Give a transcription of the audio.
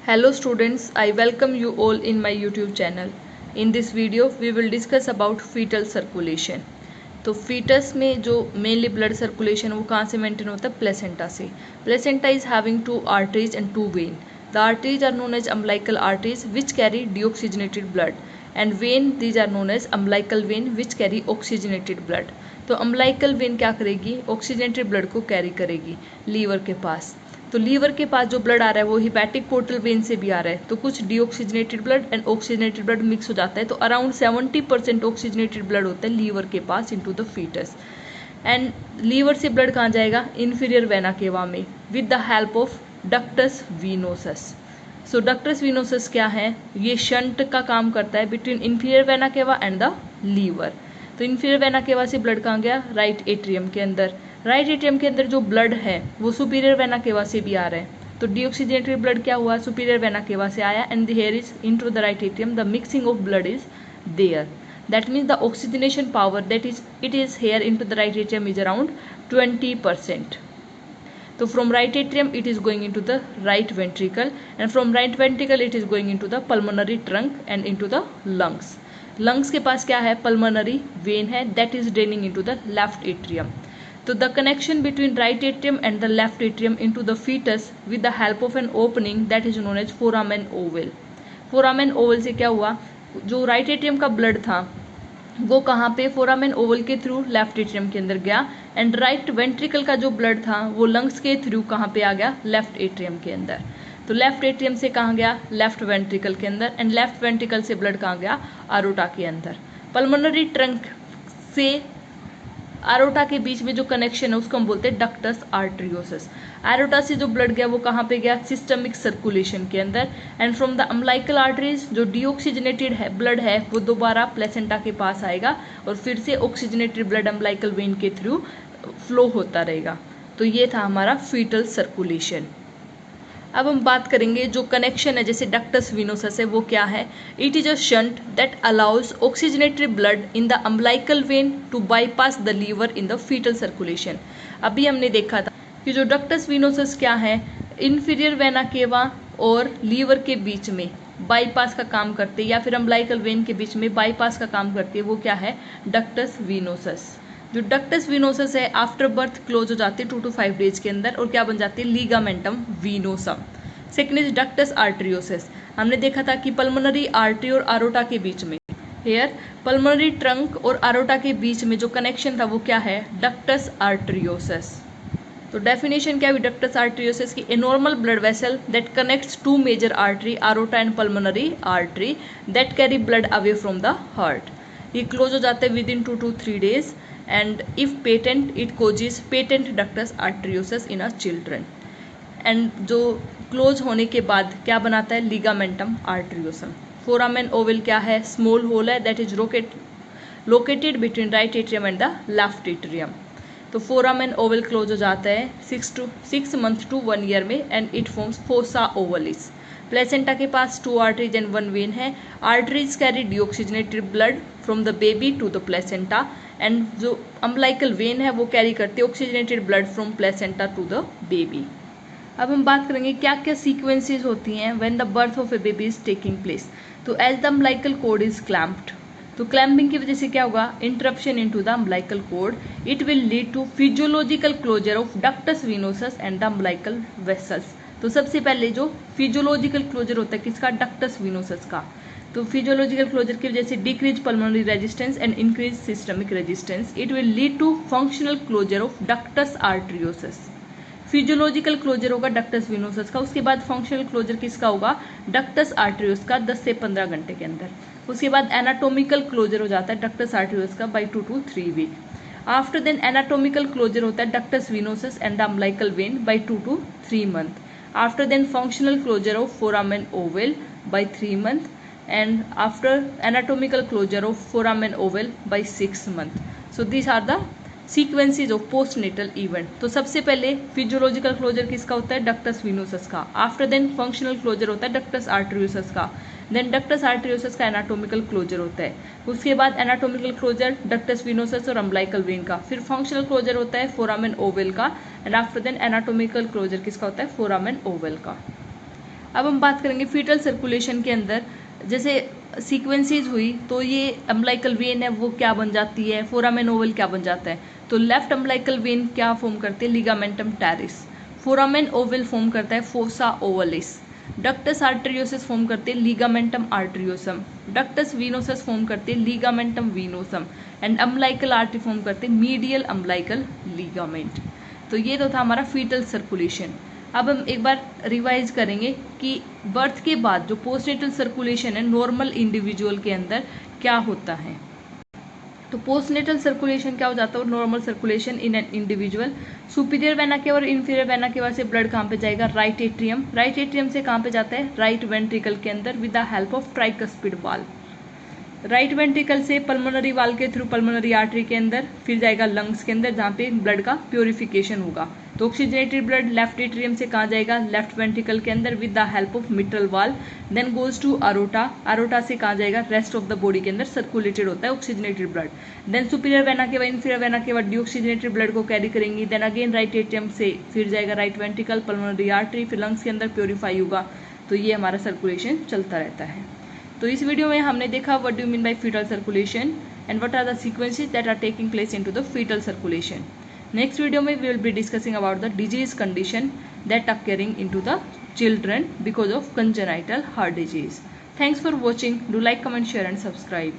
Hello students, I welcome you all in my YouTube channel. In this video, we will discuss about fetal circulation. तो fetus में जो mainly blood circulation वो कहाँ से maintain होता है? Placenta से. Placenta is having two arteries and two veins. The arteries are known as umbilical arteries which carry deoxygenated blood, and vein these are known as umbilical vein which carry oxygenated blood. तो umbilical vein क्या करेगी? Oxygenated blood को carry करेगी liver के पास. तो liver के पास जो blood आ रहा है वो हिपैटिक पोर्टल वेन से भी आ रहा है, तो कुछ deoxygenated blood and oxygenated blood mix हो जाता है, तो अराउंड 70% ऑक्सीजनेटेड ब्लड होता है लीवर के पास into the foetus. And liver से ब्लड कहाँ जाएगा? इन्फीरियर वेना केवा में with the help of ductus venosus. So ductus venosus क्या है? ये शंट का काम करता है between inferior vena cava and the liver. तो इन्फीरियर वेना केवा से ब्लड कहाँ गया? राइट एट्रियम के अंदर. राइट एट्रियम के अंदर जो ब्लड है वो सुपीरियर वेना केवा से भी आ रहा है, तो डीऑक्सीजनेटेड ब्लड क्या हुआ? सुपीरियर वेना केवा से आया and here is into the right atrium the mixing of blood is there. That means the oxygenation power that is it is here into the right atrium is around 20%. तो from right atrium it is going into the right ventricle and from right ventricle it is going into the pulmonary trunk and into the lungs. Lungs के पास क्या है? Pulmonary vein है that is draining into the left atrium. So the connection between right atrium and the left atrium into the fetus with the help of an opening that is known as foramen oval. Foramen oval से क्या हुआ? जो right atrium का blood था वो कहाँ पे? foramen oval के थ्रू लेफ्ट एट्रियम के अंदर गया एंड राइट वेंट्रिकल का जो ब्लड था वो लंग्स के थ्रू कहाँ पे आ गया? लेफ्ट एट्रियम के अंदर. तो लेफ्ट एट्रियम से कहाँ गया? लेफ्ट वेंट्रिकल के अंदर एंड लेफ्ट वेंट्रिकल से ब्लड कहाँ गया? आरोटा के अंदर. पल्मोनरी ट्रंक से आरोटा के बीच में जो कनेक्शन है उसको हम बोलते हैं डक्टस आर्टरियोसस. आरोटा से जो ब्लड गया वो कहाँ पे गया? सिस्टमिक सर्कुलेशन के अंदर and from the umbilical arteries जो डीऑक्सीजनेटेड है ब्लड है वो दोबारा प्लेसेंटा के पास आएगा और फिर से ऑक्सीजनेटेड ब्लड अम्बिलिकल वेन के थ्रू फ्लो होता रहेगा. तो ये था हमारा फीटल सर्कुलेशन. अब हम बात करेंगे जो कनेक्शन है जैसे डक्टस वीनोसस है वो क्या है? It is a shunt that allows oxygenated blood in the umbilical vein to bypass the liver in the foetal circulation. अभी हमने देखा था कि जो डक्टस वीनोसस क्या है? इन्फीरियर वेना केवा और लीवर के बीच में बाईपास का काम करते हैं या फिर अम्बिलिकल वेन के बीच में बाईपास का काम करती है, वो क्या है? Ductus venosus. जो डक्टस वीनोसस है आफ्टर बर्थ क्लोज हो जाती है 2 to 5 डेज के अंदर और क्या बन जाती है? Ligamentum venosum. Second is ductus arteriosus. हमने देखा था कि पल्मोनरी आर्टरी और आरोटा के बीच में हेयर पल्मोनरी ट्रंक और आरोटा के बीच में जो कनेक्शन था वो क्या है? Ductus arteriosus. तो डेफिनेशन क्या हुई डक्टस आर्टरियोसिस की? A normal blood vessel that connects to major artery aorta and pulmonary artery that carry blood away from the heart. ये क्लोज हो जाता है within 2 to 3 days and if patent it causes patent ductus arteriosus in a children. and जो close होने के बाद क्या बनाता है? लिगामेंटम आर्टरियोसम. फोरामेन ओवल क्या है? स्मॉल होल है that is located between right atrium and the left atrium. तो फोरामेन ओवल क्लोज हो जाता है 6 months to 1 year में and it forms fossa ovalis. Placenta के पास 2 arteries and 1 vein है. Arteries carry deoxygenated blood from the baby to the placenta and जो umbilical vein है वो कैरी करते हैं oxygenated blood from placenta to the baby. अब हम बात करेंगे क्या क्या सीक्वेंसेस होती हैं when the birth of a baby is taking place. तो as the umbilical cord is clamped, तो क्लैम्पिंग की वजह से क्या होगा? Interruption into the umbilical cord. It will lead to physiological closure of ductus venosus and the umbilical vessels. तो सबसे पहले जो फिजियोलॉजिकल क्लोजर होता है किसका? डक्टस वीनोसस का. तो फिजियोलॉजिकल क्लोजर की वजह से decrease pulmonary resistance and increase systemic resistance. It will lead to functional closure of ductus arteriosus. Physiological closure होगा डक्टस वीनोसस का. उसके बाद फंक्शनल क्लोजर किसका होगा? डक्टस आर्टरियोस का 10 से 15 घंटे के अंदर. उसके बाद एनाटोमिकल क्लोजर हो जाता है डक्टस आर्टरियोस का by 2 to 3 week. After then anatomical closure होता है ductus venosus and the umbilical vein by 2 to 3 month. After then functional closure of foramen ovale by 3 month and after anatomical closure of foramen oval by 6 month. So these are the sequences of postnatal event. तो सबसे पहले physiological closure किसका होता है? Ductus venosus का. After then functional closure होता है ductus arteriosus का. देन डक्टस आर्टरियोसस का एनाटोमिकल क्लोजर होता है. उसके बाद एनाटोमिकल क्लोजर डक्टस वीनोसस और अम्बिलिकल वेन का. फिर फंक्शनल क्लोजर होता है फोरामेन ओवल का and after then anatomical closure किसका होता है? फोरामेन ओवल का. अब हम बात करेंगे फीटल सर्कुलेशन के अंदर, जैसे सीक्वेंसेज हुई तो ये अम्बिलिकल वेन है वो क्या बन जाती है, फोरामेन ओवल क्या बन जाता है। तो लेफ्ट अम्बिलिकल वेन क्या फॉर्म करते हैं, ligamentum teres. Foramen ovale form करता है fossa ovalis. Ductus arteriosus form करते हैं ligamentum arteriosum. Ductus venosus form करते हैं ligamentum venosum. And umbilical artery form करते हैं मीडियल अम्बिलिकल लिगामेंट। तो ये तो था हमारा फीटल सर्कुलेशन। अब हम एक बार रिवाइज करेंगे कि बर्थ के बाद जो पोस्टनेटल सर्कुलेशन है नॉर्मल इंडिविजुअल के अंदर क्या होता है। तो पोस्टनेटल सर्कुलेशन क्या हो जाता है, normal circulation in an individual. Superior vena केवा और इन्फीरियर वेना केवा से ब्लड कहाँ पे जाएगा, राइट एट्रियम। राइट एट्रियम से कहाँ पे जाता है, राइट वेंट्रिकल के अंदर with the help of tricuspid वाल। राइट वेंट्रिकल से पल्मोनरी वाल के थ्रू पल्मोनरी आर्टरी के अंदर, फिर जाएगा लंग्स के अंदर जहाँ पे ब्लड का प्योरिफिकेशन होगा। तो ऑक्सीजनेटेड ब्लड लेफ्ट एट्रियम से कहाँ जाएगा, लेफ्ट वेंट्रिकल के अंदर with the help of mitral valve. Then goes to aorta. Aorta से कहाँ जाएगा, रेस्ट ऑफ द बॉडी के अंदर सर्कुलेटेड होता है oxygenated blood. Then superior vena cava inferior vena cava deoxygenated blood को कैरी करेंगी। देन अगेन राइट एट्रियम से फिर जाएगा राइट वेंट्रिकल, पल्मोनरी आर्टरी, फिर लंग्स के अंदर प्योरीफाई होगा। तो ये हमारा सर्कुलेशन चलता रहता है। तो इस वीडियो में हमने देखा what do mean by foetal circulation and what are the sequences that are taking place into the foetal circulation. Next video में we will be discussing about the disease condition that occurring into the children because of congenital heart disease. Thanks for watching. Do like, comment, share and subscribe.